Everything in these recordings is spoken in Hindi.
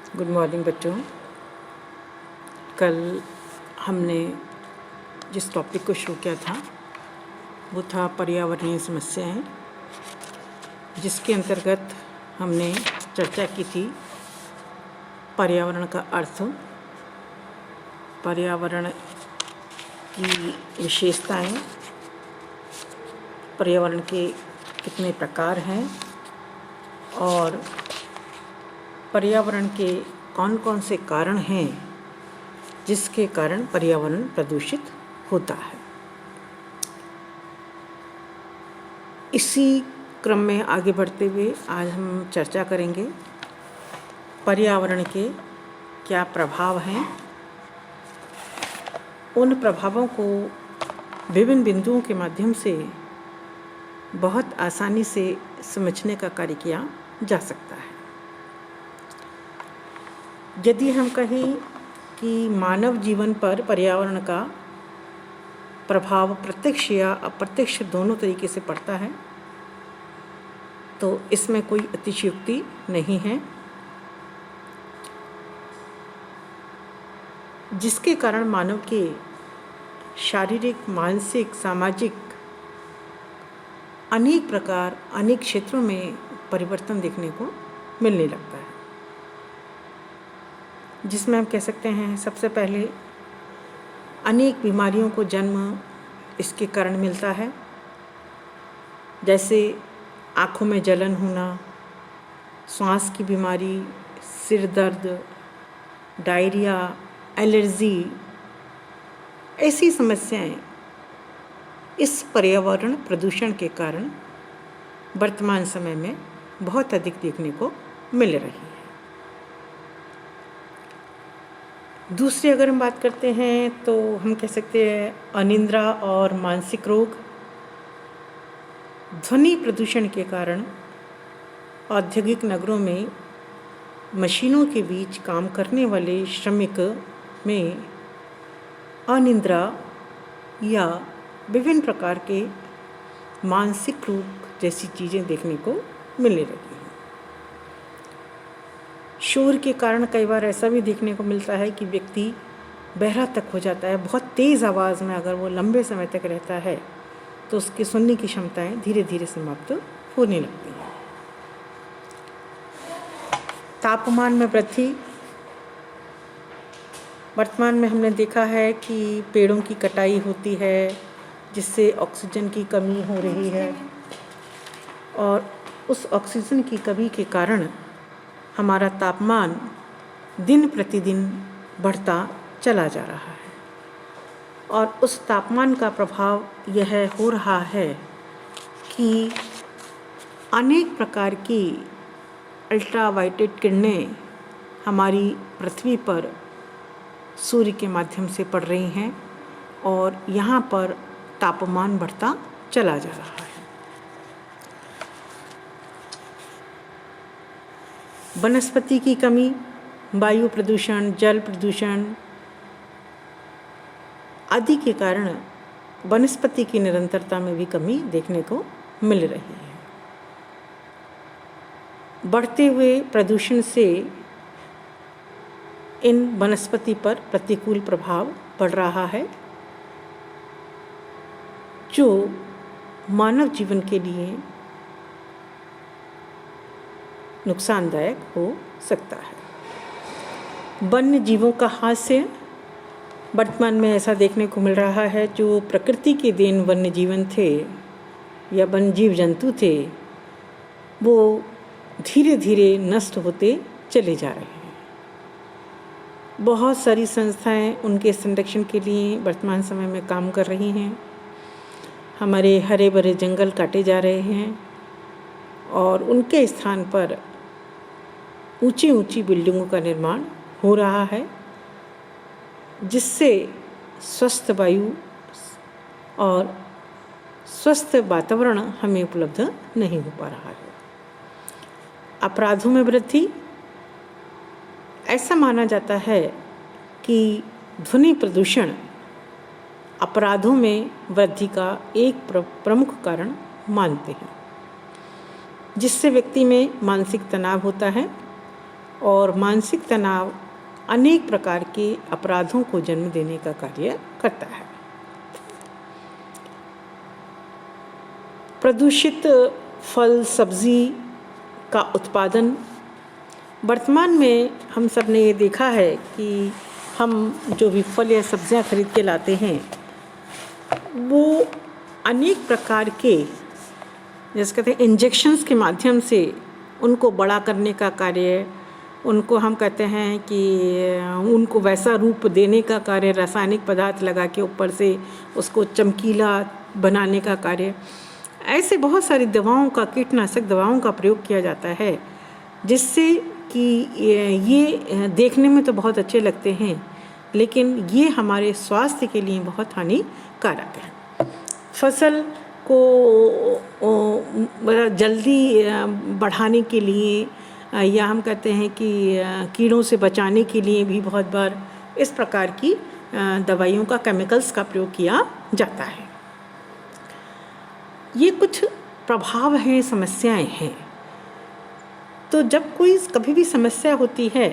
गुड मॉर्निंग बच्चों। कल हमने जिस टॉपिक को शुरू किया था वो था पर्यावरणीय समस्याएं, जिसके अंतर्गत हमने चर्चा की थी पर्यावरण का अर्थ, पर्यावरण की विशेषताएं, पर्यावरण के कितने प्रकार हैं और पर्यावरण के कौन कौन से कारण हैं जिसके कारण पर्यावरण प्रदूषित होता है। इसी क्रम में आगे बढ़ते हुए आज हम चर्चा करेंगे पर्यावरण के क्या प्रभाव हैं। उन प्रभावों को विभिन्न बिंदुओं के माध्यम से बहुत आसानी से समझने का कार्य किया जा सकता है। यदि हम कहें कि मानव जीवन पर पर्यावरण का प्रभाव प्रत्यक्ष या अप्रत्यक्ष दोनों तरीके से पड़ता है तो इसमें कोई अतिशयोक्ति नहीं है, जिसके कारण मानव के शारीरिक, मानसिक, सामाजिक अनेक प्रकार अनेक क्षेत्रों में परिवर्तन देखने को मिलने लगता है, जिसमें हम कह सकते हैं सबसे पहले अनेक बीमारियों को जन्म इसके कारण मिलता है, जैसे आँखों में जलन होना, सांस की बीमारी, सिर दर्द, डायरिया, एलर्जी। ऐसी समस्याएं इस पर्यावरण प्रदूषण के कारण वर्तमान समय में बहुत अधिक देखने को मिल रही है। दूसरी अगर हम बात करते हैं तो हम कह सकते हैं अनिद्रा और मानसिक रोग। ध्वनि प्रदूषण के कारण औद्योगिक नगरों में मशीनों के बीच काम करने वाले श्रमिक में अनिद्रा या विभिन्न प्रकार के मानसिक रोग जैसी चीज़ें देखने को मिलने लगी हैं। शोर के कारण कई बार ऐसा भी देखने को मिलता है कि व्यक्ति बहरा तक हो जाता है। बहुत तेज़ आवाज़ में अगर वो लंबे समय तक रहता है तो उसकी सुनने की क्षमताएं धीरे धीरे समाप्त होने लगती हैं। तापमान में वृद्धि। वर्तमान में हमने देखा है कि पेड़ों की कटाई होती है, जिससे ऑक्सीजन की कमी हो रही है और उस ऑक्सीजन की कमी के कारण हमारा तापमान दिन प्रतिदिन बढ़ता चला जा रहा है और उस तापमान का प्रभाव यह हो रहा है कि अनेक प्रकार की अल्ट्रावायलेट किरणें हमारी पृथ्वी पर सूर्य के माध्यम से पड़ रही हैं और यहाँ पर तापमान बढ़ता चला जा रहा है। वनस्पति की कमी, वायु प्रदूषण, जल प्रदूषण आदि के कारण वनस्पति की निरंतरता में भी कमी देखने को मिल रही है। बढ़ते हुए प्रदूषण से इन वनस्पति पर प्रतिकूल प्रभाव पड़ रहा है, जो मानव जीवन के लिए नुकसानदायक हो सकता है। वन्य जीवों का हास्य। वर्तमान में ऐसा देखने को मिल रहा है, जो प्रकृति के देन वन्य जीवन थे या वन्य जीव जंतु थे, वो धीरे धीरे नष्ट होते चले जा रहे हैं। बहुत सारी संस्थाएं उनके संरक्षण के लिए वर्तमान समय में काम कर रही हैं। हमारे हरे भरे जंगल काटे जा रहे हैं और उनके स्थान पर ऊंची ऊंची बिल्डिंगों का निर्माण हो रहा है, जिससे स्वस्थ वायु और स्वस्थ वातावरण हमें उपलब्ध नहीं हो पा रहा है। अपराधों में वृद्धि। ऐसा माना जाता है कि ध्वनि प्रदूषण अपराधों में वृद्धि का एक प्रमुख कारण मानते हैं, जिससे व्यक्ति में मानसिक तनाव होता है और मानसिक तनाव अनेक प्रकार के अपराधों को जन्म देने का कार्य करता है। प्रदूषित फल सब्जी का उत्पादन, वर्तमान में हम सब ने ये देखा है कि हम जो भी फल या सब्जियां खरीद के लाते हैं वो अनेक प्रकार के, जैसे कहते हैं इंजेक्शंस के माध्यम से उनको बड़ा करने का कार्य, उनको हम कहते हैं कि उनको वैसा रूप देने का कार्य, रासायनिक पदार्थ लगा के ऊपर से उसको चमकीला बनाने का कार्य, ऐसे बहुत सारी दवाओं का, कीटनाशक दवाओं का प्रयोग किया जाता है, जिससे कि ये देखने में तो बहुत अच्छे लगते हैं लेकिन ये हमारे स्वास्थ्य के लिए बहुत हानिकारक है। फसल को जल्दी बढ़ाने के लिए या हम कहते हैं कि कीड़ों से बचाने के लिए भी बहुत बार इस प्रकार की दवाइयों का, केमिकल्स का प्रयोग किया जाता है। ये कुछ प्रभाव हैं, समस्याएं हैं। तो जब कोई कभी भी समस्या होती है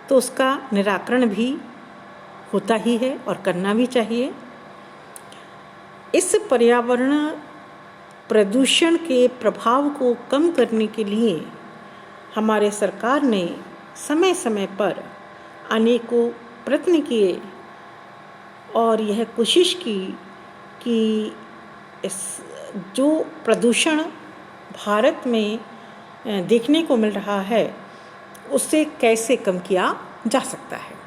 तो उसका निराकरण भी होता ही है और करना भी चाहिए। इस पर्यावरण प्रदूषण के प्रभाव को कम करने के लिए हमारे सरकार ने समय समय पर अनेकों प्रयत्न किए और यह कोशिश की कि इस जो प्रदूषण भारत में देखने को मिल रहा है उससे कैसे कम किया जा सकता है।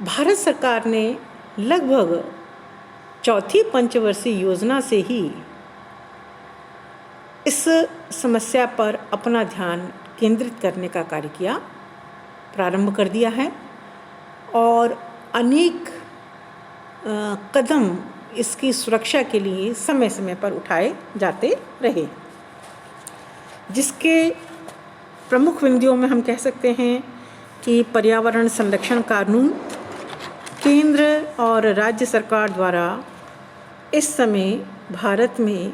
भारत सरकार ने लगभग चौथी पंचवर्षीय योजना से ही इस समस्या पर अपना ध्यान केंद्रित करने का कार्य किया, प्रारंभ कर दिया है और अनेक कदम इसकी सुरक्षा के लिए समय समय पर उठाए जाते रहे, जिसके प्रमुख बिंदुओं में हम कह सकते हैं कि पर्यावरण संरक्षण कानून केंद्र और राज्य सरकार द्वारा इस समय भारत में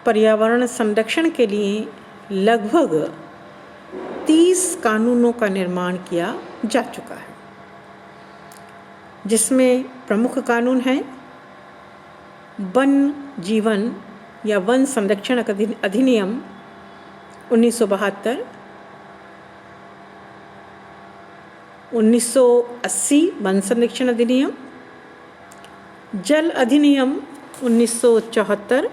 पर्यावरण संरक्षण के लिए लगभग 30 कानूनों का निर्माण किया जा चुका है, जिसमें प्रमुख कानून हैं वन जीवन या वन संरक्षण अधिनियम 1972, 1980 वन संरक्षण अधिनियम, जल अधिनियम 1974,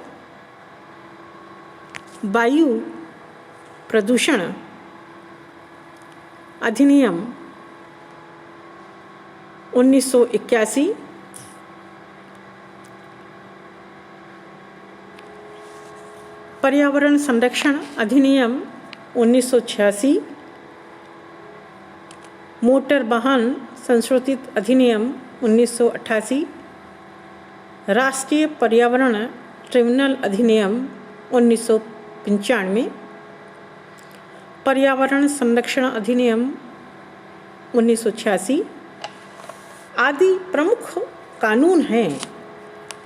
वायु प्रदूषण अधिनियम 1981, पर्यावरण संरक्षण अधिनियम 1986, मोटर वाहन संशोधित अधिनियम 1988, राष्ट्रीय पर्यावरण ट्रिब्यूनल अधिनियम 1995, पर्यावरण संरक्षण अधिनियम 1986 आदि प्रमुख कानून हैं।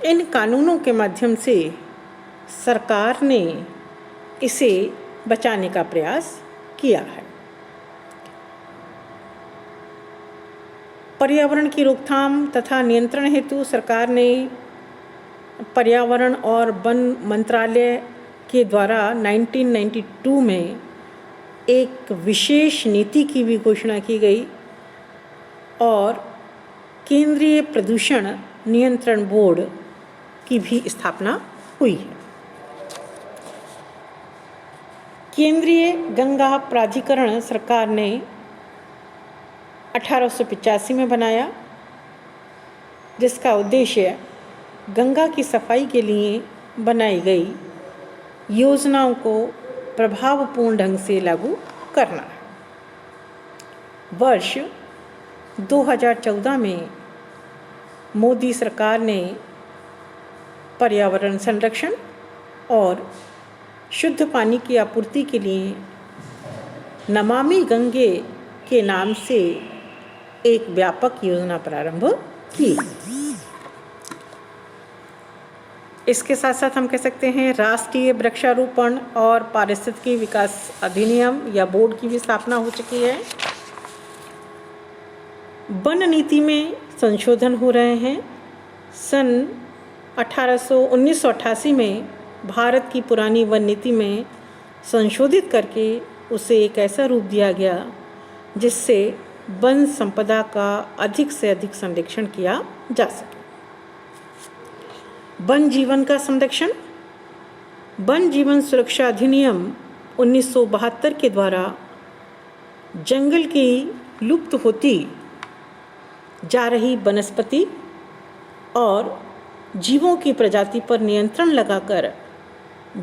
इन कानूनों के माध्यम से सरकार ने इसे बचाने का प्रयास किया है। पर्यावरण की रोकथाम तथा नियंत्रण हेतु सरकार ने पर्यावरण और वन मंत्रालय के द्वारा 1992 में एक विशेष नीति की भी घोषणा की गई और केंद्रीय प्रदूषण नियंत्रण बोर्ड की भी स्थापना हुई है। केंद्रीय गंगा प्राधिकरण सरकार ने 1885 में बनाया, जिसका उद्देश्य गंगा की सफाई के लिए बनाई गई योजनाओं को प्रभावपूर्ण ढंग से लागू करना है। वर्ष 2014 में मोदी सरकार ने पर्यावरण संरक्षण और शुद्ध पानी की आपूर्ति के लिए नमामि गंगे के नाम से एक व्यापक योजना प्रारंभ की। इसके साथ साथ हम कह सकते हैं राष्ट्रीय वृक्षारोपण और पारिस्थितिकी विकास अधिनियम या बोर्ड की भी स्थापना हो चुकी है। वन नीति में संशोधन हो रहे हैं। सन 1988 में भारत की पुरानी वन नीति में संशोधित करके उसे एक ऐसा रूप दिया गया जिससे वन संपदा का अधिक से अधिक संरक्षण किया जा सके। वन जीवन का संरक्षण। वन जीवन सुरक्षा अधिनियम 1972 के द्वारा जंगल की लुप्त होती जा रही वनस्पति और जीवों की प्रजाति पर नियंत्रण लगाकर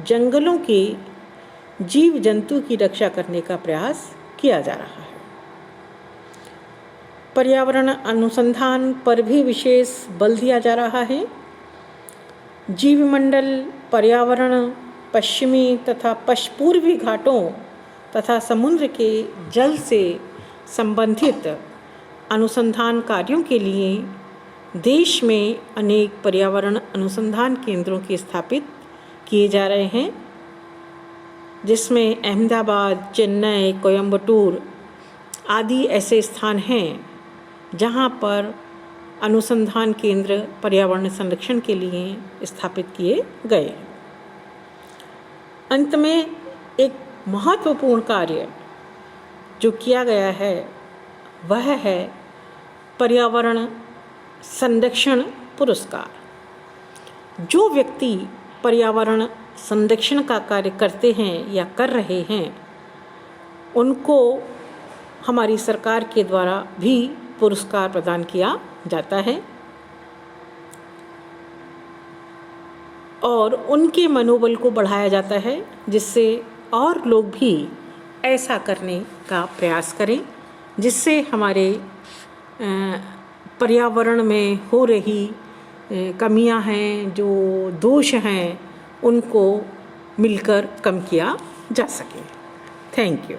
जंगलों के जीव जंतु की रक्षा करने का प्रयास किया जा रहा है। पर्यावरण अनुसंधान पर भी विशेष बल दिया जा रहा है। जीवमंडल, पर्यावरण, पश्चिमी तथा पश्चिमी घाटों तथा समुद्र के जल से संबंधित अनुसंधान कार्यों के लिए देश में अनेक पर्यावरण अनुसंधान केंद्रों के स्थापित किए जा रहे हैं, जिसमें अहमदाबाद, चेन्नई, कोयम्बटूर आदि ऐसे स्थान हैं जहां पर अनुसंधान केंद्र पर्यावरण संरक्षण के लिए स्थापित किए गए। अंत में एक महत्वपूर्ण कार्य जो किया गया है वह है पर्यावरण संरक्षण पुरस्कार। जो व्यक्ति पर्यावरण संरक्षण का कार्य करते हैं या कर रहे हैं उनको हमारी सरकार के द्वारा भी पुरस्कार प्रदान किया जाता है और उनके मनोबल को बढ़ाया जाता है, जिससे और लोग भी ऐसा करने का प्रयास करें, जिससे हमारे पर्यावरण में हो रही कमियां हैं, जो दोष हैं, उनको मिलकर कम किया जा सके। Thank you.